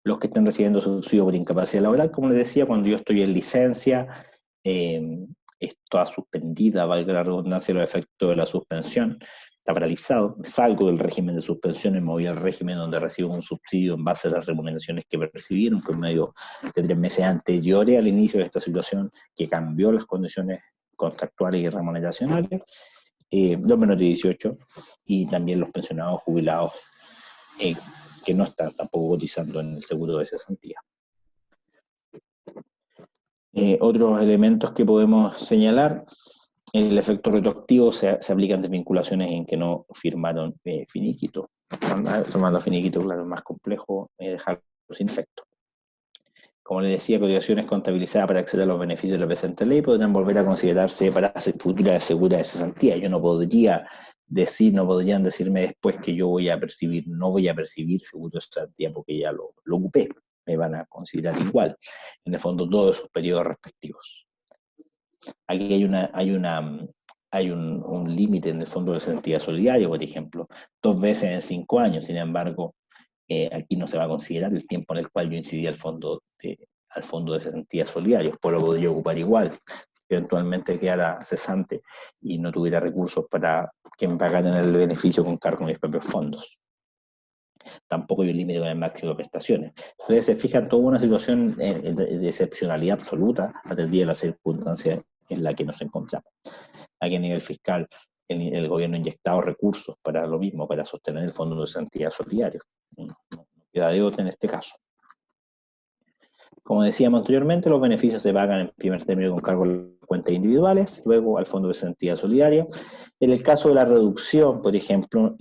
Los que estén recibiendo subsidio por incapacidad laboral, como les decía, cuando yo estoy en licencia, está suspendida, valga la redundancia, los efectos de la suspensión, está paralizado, salgo del régimen de suspensión y me voy al régimen donde recibo un subsidio en base a las remuneraciones que percibieron por medio de 3 meses anteriores al inicio de esta situación que cambió las condiciones contractuales y remuneracionales, los menores de 18 y también los pensionados jubilados que no están tampoco cotizando en el seguro de cesantía. Otros elementos que podemos señalar: el efecto retroactivo se aplica en desvinculaciones en que no firmaron finiquito. Tomando finiquito, claro, es más complejo dejarlo sin efecto. Como les decía, cotizaciones contabilizadas para acceder a los beneficios de la presente ley podrán volver a considerarse para futuras seguras de cesantía. Yo no podrían decirme después que yo no voy a percibir seguro de cesantía porque ya lo ocupé. Me van a considerar igual, en el fondo, todos esos periodos respectivos. Aquí hay un límite en el fondo de cesantía solidario, por ejemplo, 2 veces en 5 años, sin embargo, aquí no se va a considerar el tiempo en el cual yo incidí al fondo al fondo de cesantías solidarios, pues lo podría ocupar igual, eventualmente quedara cesante y no tuviera recursos para que me pagaran el beneficio con cargo a mis propios fondos. Tampoco hay un límite con el máximo de prestaciones. Entonces se fija en toda una situación de excepcionalidad absoluta atendida a la circunstancia en la que nos encontramos. Aquí a nivel fiscal, el gobierno ha inyectado recursos para lo mismo, para sostener el fondo de cesantía solidario. No queda de otra en este caso. Como decíamos anteriormente, los beneficios se pagan en primer término con cargo a las cuentas individuales, luego al fondo de cesantía solidario. En el caso de la reducción, por ejemplo,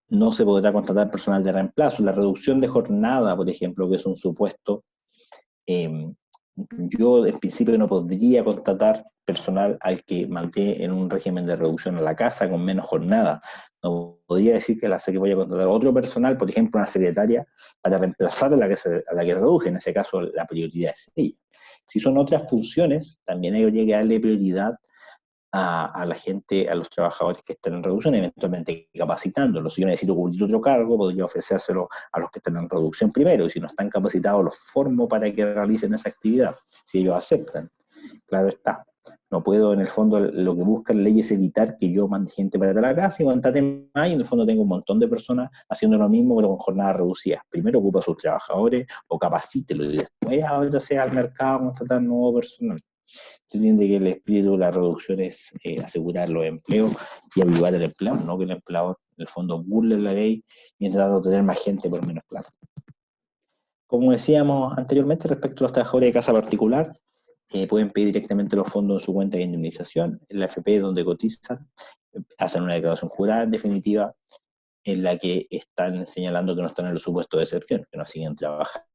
no se podrá contratar personal de reemplazo. La reducción de jornada, por ejemplo, que es un supuesto, yo en principio no podría contratar personal al que mantiene en un régimen de reducción a la casa con menos jornada. No podría decir que voy a contratar otro personal, por ejemplo, una secretaria, para reemplazar a la que reduje. En ese caso, la prioridad es ella. Si son otras funciones, también habría que darle prioridad a la gente, a los trabajadores que están en reducción, eventualmente capacitándolos. Si yo necesito cubrir otro cargo, podría ofrecérselo a los que están en reducción primero, y si no están capacitados, los formo para que realicen esa actividad, si ellos aceptan. Claro está. No puedo, en el fondo, lo que busca la ley es evitar que yo mande gente para la casa y contrate más, y en el fondo tengo un montón de personas haciendo lo mismo, pero con jornadas reducidas. Primero ocupa a sus trabajadores o capacítelo, y después ábrase al mercado a contratar nuevo personal. Se entiende que el espíritu de la reducción es asegurar los empleos y avivar el empleo, no que el empleador, en el fondo, burle la ley y intentando tener más gente por menos plata. Como decíamos anteriormente, respecto a los trabajadores de casa particular, pueden pedir directamente los fondos en su cuenta de indemnización, en la AFP donde cotizan, hacen una declaración jurada, en definitiva, en la que están señalando que no están en los supuestos de excepción, que no siguen trabajando,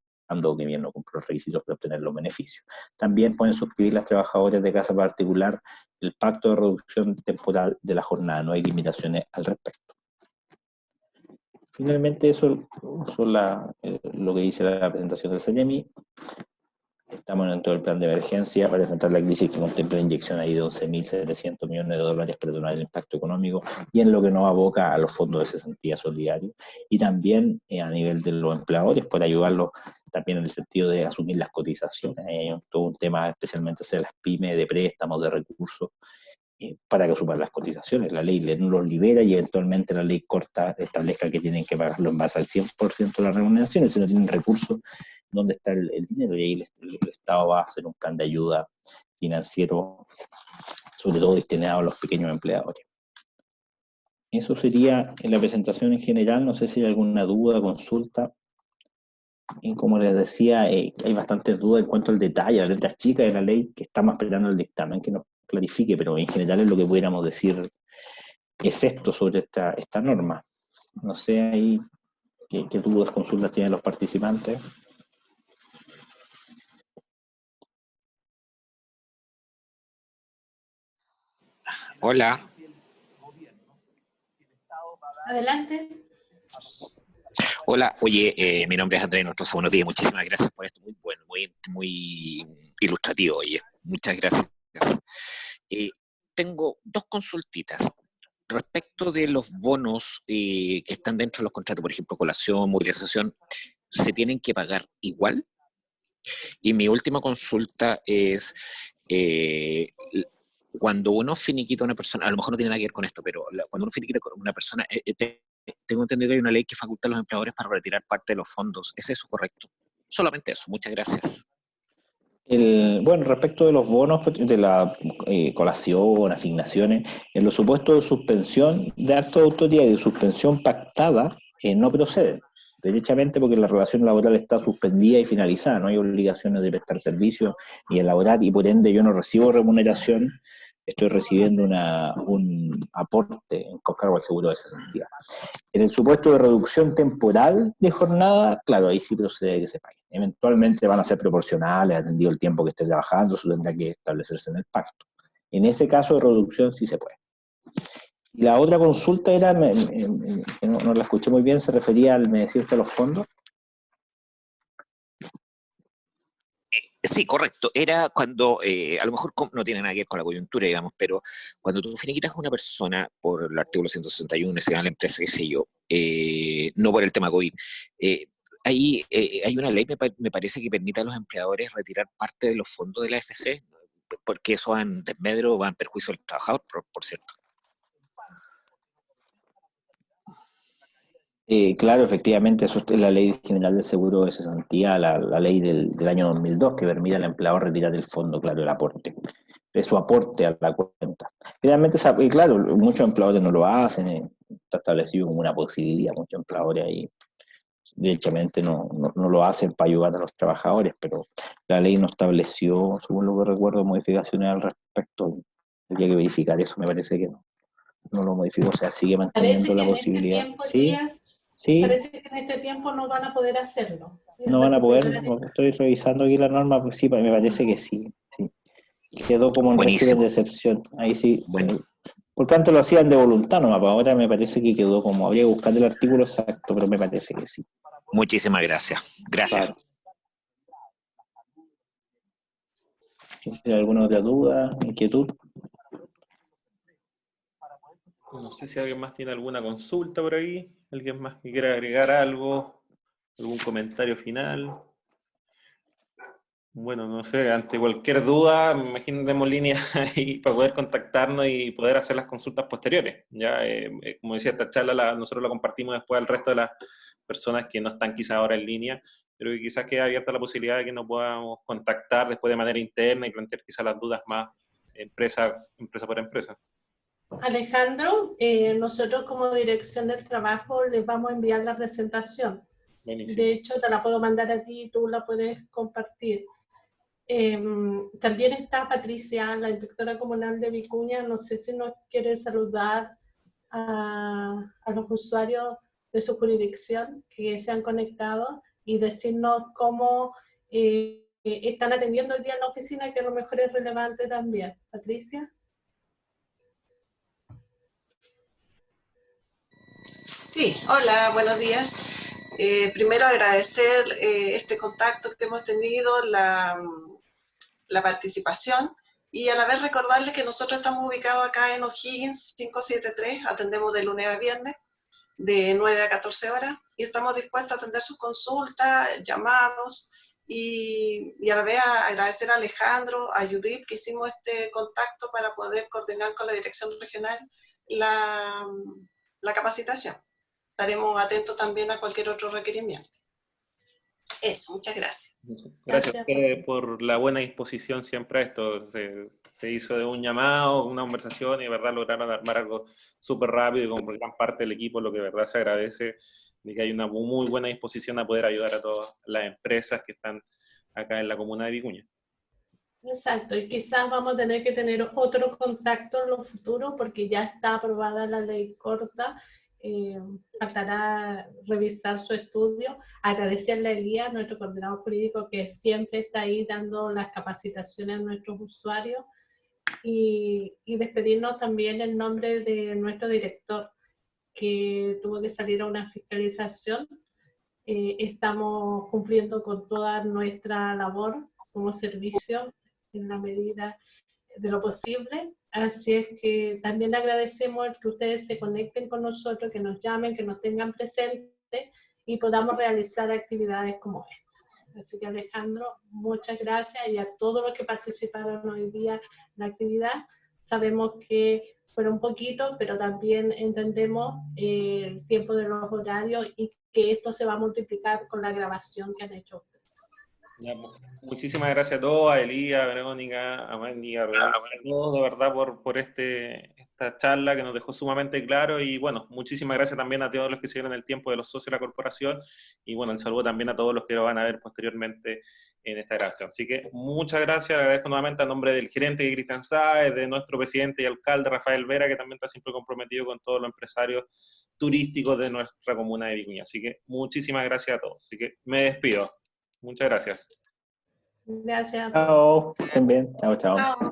que bien no cumplen los requisitos para obtener los beneficios. También pueden suscribir las trabajadoras de casa particular el pacto de reducción temporal de la jornada, no hay limitaciones al respecto. Finalmente, eso es lo que dice la presentación del CENEMI. Estamos dentro del plan de emergencia para enfrentar la crisis, que contempla la inyección ahí de 11.700 millones de dólares para atenuar el impacto económico, y en lo que nos aboca a los fondos de cesantía solidario, y también a nivel de los empleadores, para ayudarlos también en el sentido de asumir las cotizaciones. Hay todo un tema especialmente hacia las pymes, de préstamos, de recursos, para que asuman las cotizaciones. La ley los libera y eventualmente la ley corta establezca que tienen que pagarlo en base al 100% de las remuneraciones. Si no tienen recursos, ¿dónde está el dinero? Y ahí el Estado va a hacer un plan de ayuda financiero, sobre todo destinado a los pequeños empleadores. Eso sería en la presentación en general. No sé si hay alguna duda, consulta. Y como les decía, hay bastantes dudas en cuanto al detalle, a las letras chicas de la ley, que estamos esperando el dictamen que nos clarifique, pero en general es lo que pudiéramos decir es esto sobre esta norma. No sé ahí qué dudas, consultas tienen los participantes. Hola. Adelante. Hola, oye, mi nombre es Andrés Nostroza, buenos días, muchísimas gracias por esto, muy bueno, muy ilustrativo, oye, muchas gracias. Tengo dos consultitas respecto de los bonos que están dentro de los contratos, por ejemplo, colación, movilización, ¿se tienen que pagar igual? Y mi última consulta es, cuando uno finiquita a una persona, a lo mejor no tiene nada que ver con esto, pero cuando uno finiquita con una persona, tengo entendido que hay una ley que faculta a los empleadores para retirar parte de los fondos. ¿Es eso correcto? Solamente eso. Muchas gracias. Bueno, respecto de los bonos, de la colación, asignaciones, en los supuestos de suspensión de acto de autoridad y de suspensión pactada, no proceden. Derechamente, porque la relación laboral está suspendida y finalizada, no hay obligaciones de prestar servicio y elaborar, y por ende yo no recibo remuneración, estoy recibiendo un aporte con cargo al seguro de cesantía. En el supuesto de reducción temporal de jornada, claro, ahí sí procede que se pague. Eventualmente van a ser proporcionales, atendido el tiempo que esté trabajando, eso tendrá que establecerse en el pacto. En ese caso de reducción sí se puede. Y la otra consulta era, que no la escuché muy bien, se refería al, me decía usted, a los fondos. Sí, correcto. Era cuando, a lo mejor no tiene nada que ver con la coyuntura, digamos, pero cuando tú finiquitas a una persona por el artículo 161, se da a la empresa, qué sé yo, no por el tema COVID, Ahí hay una ley, me parece, que permite a los empleadores retirar parte de los fondos de la AFC, porque eso va en desmedro, va en perjuicio del trabajador, por cierto. Claro, efectivamente, eso es la Ley General del Seguro de Cesantía, la ley del año 2002, que permite al empleador retirar el fondo, claro, el aporte, de su aporte a la cuenta. Realmente, claro, muchos empleadores no lo hacen, está establecido como una posibilidad, muchos empleadores ahí derechamente no lo hacen para ayudar a los trabajadores, pero la ley no estableció, según lo que recuerdo, modificaciones al respecto. Habría que verificar eso, me parece que no lo modificó, o sea, sigue manteniendo la posibilidad. Sí, sí, parece que en este tiempo no van a poder hacerlo. no van a poder, estoy revisando aquí la norma, pues sí, me parece que sí, sí. Quedó como en régimen de excepción, ahí sí. Bueno. Por tanto, lo hacían de voluntad, no, ahora me parece que quedó como, habría que buscar el artículo exacto, pero me parece que sí. Muchísimas gracias. Gracias. ¿Tiene alguna otra duda, inquietud? No sé si alguien más tiene alguna consulta por ahí, alguien más que quiera agregar algo, algún comentario final. Bueno, no sé, ante cualquier duda, me imagino que demos línea ahí para poder contactarnos y poder hacer las consultas posteriores. Ya, como decía, esta charla nosotros la compartimos después al resto de las personas que no están quizás ahora en línea, pero que quizás quede abierta la posibilidad de que nos podamos contactar después de manera interna y plantear quizás las dudas más empresa por empresa. Alejandro, nosotros como Dirección del Trabajo les vamos a enviar la presentación. Buenísimo. De hecho, te la puedo mandar a ti y tú la puedes compartir. También está Patricia, la inspectora comunal de Vicuña. No sé si nos quiere saludar a los usuarios de su jurisdicción que se han conectado y decirnos cómo están atendiendo el día en la oficina, que a lo mejor es relevante también. Patricia. Sí, hola, buenos días. Primero agradecer este contacto que hemos tenido, la participación, y a la vez recordarles que nosotros estamos ubicados acá en O'Higgins 573, atendemos de lunes a viernes, de 9 a 14 horas, y estamos dispuestos a atender sus consultas, llamados, y a la vez agradecer a Alejandro, a Judith, que hicimos este contacto para poder coordinar con la Dirección Regional la capacitación. Estaremos atentos también a cualquier otro requerimiento. Eso, muchas gracias. Gracias a ustedes por la buena disposición siempre a esto. Se hizo de un llamado, una conversación, y de verdad lograron armar algo súper rápido y con gran parte del equipo, lo que de verdad se agradece, de que hay una muy buena disposición a poder ayudar a todas las empresas que están acá en la comuna de Vicuña. Exacto, y quizás vamos a tener que tener otro contacto en lo futuro porque ya está aprobada la ley corta. Faltará revisar su estudio. Agradecerle a Elías, nuestro coordinador jurídico, que siempre está ahí dando las capacitaciones a nuestros usuarios, y despedirnos también en nombre de nuestro director, que tuvo que salir a una fiscalización. Estamos cumpliendo con toda nuestra labor como servicio en la medida de lo posible. Así es que también agradecemos que ustedes se conecten con nosotros, que nos llamen, que nos tengan presentes y podamos realizar actividades como esta. Así que Alejandro, muchas gracias, y a todos los que participaron hoy día en la actividad. Sabemos que fueron poquitos, pero también entendemos el tiempo de los horarios y que esto se va a multiplicar con la grabación que han hecho ustedes. Ya, muchísimas gracias a todos, a Elías, a Verónica, a Mandy, a todos de verdad por esta charla que nos dejó sumamente claro, y bueno, muchísimas gracias también a todos los que se dieron el tiempo, de los socios de la corporación, y bueno, el saludo también a todos los que lo van a ver posteriormente en esta grabación. Así que muchas gracias, agradezco nuevamente a nombre del gerente Cristian Sáez, de nuestro presidente y alcalde Rafael Vera, que también está siempre comprometido con todos los empresarios turísticos de nuestra comuna de Vicuña. Así que muchísimas gracias a todos. Así que me despido. Muchas gracias. Gracias. Chao, estén bien. Chao, chao. Chao.